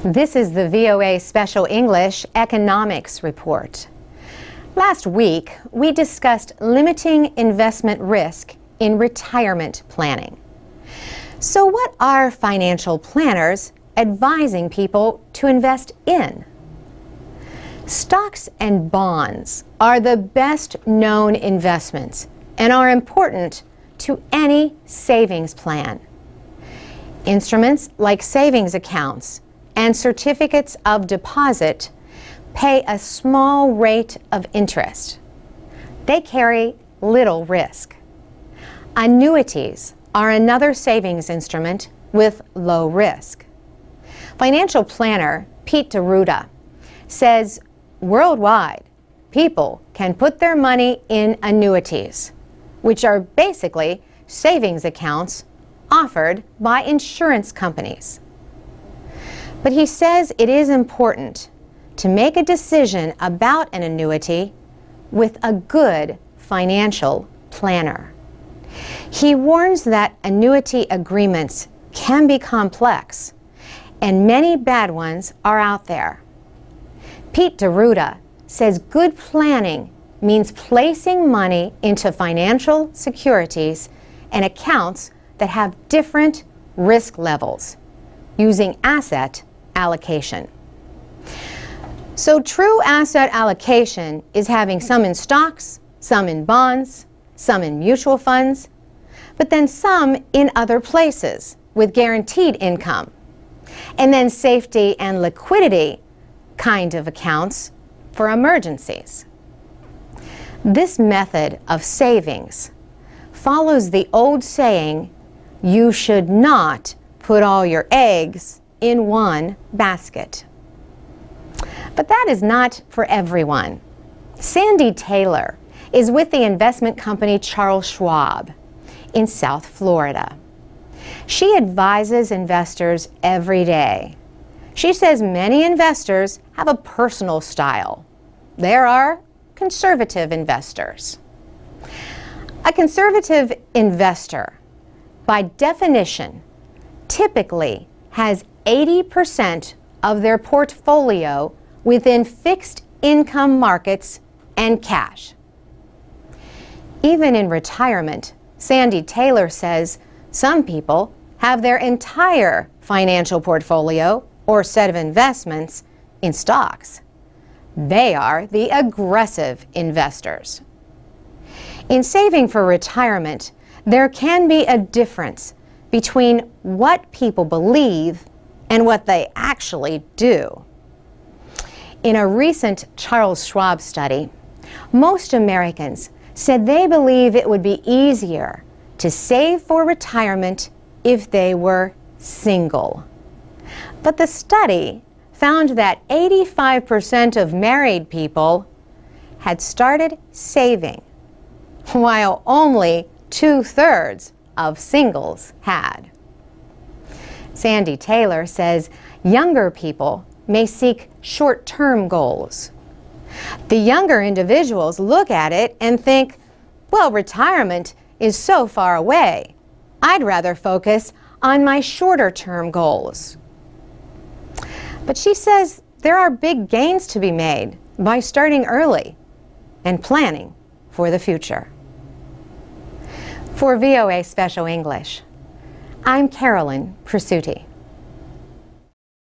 This is the VOA Special English Economics Report. Last week, we discussed limiting investment risk in retirement planning. So what are financial planners advising people to invest in? Stocks and bonds are the best known investments and are important to any savings plan. Instruments like savings accounts and certificates of deposit pay a small rate of interest. They carry little risk. Annuities are another savings instrument with low risk. Financial planner Pete DeRuta says worldwide, people can put their money in annuities, which are basically savings accounts offered by insurance companies. But he says it is important to make a decision about an annuity with a good financial planner. He warns that annuity agreements can be complex, and many bad ones are out there. Pete DeRuta says good planning means placing money into financial securities and accounts that have different risk levels, using asset allocation. So true asset allocation is having some in stocks, some in bonds, some in mutual funds, but then some in other places with guaranteed income, and then safety and liquidity kind of accounts for emergencies. This method of savings follows the old saying, you should not put all your eggs in one basket. But that is not for everyone. Sandy Taylor is with the investment company Charles Schwab in South Florida. She advises investors every day. She says many investors have a personal style. There are conservative investors. A conservative investor, by definition, typically has 80% of their portfolio within fixed income markets and cash. Even in retirement, Sandy Taylor says some people have their entire financial portfolio or set of investments in stocks. They are the aggressive investors. In saving for retirement, there can be a difference between what people believe and what they actually do. In a recent Charles Schwab study, most Americans said they believe it would be easier to save for retirement if they were single. But the study found that 85% of married people had started saving, while only 2/3 of singles had. Sandy Taylor says younger people may seek short-term goals. The younger individuals look at it and think, well, retirement is so far away. I'd rather focus on my shorter-term goals. But she says there are big gains to be made by starting early and planning for the future. For VOA Special English, I'm Carolyn Presutti.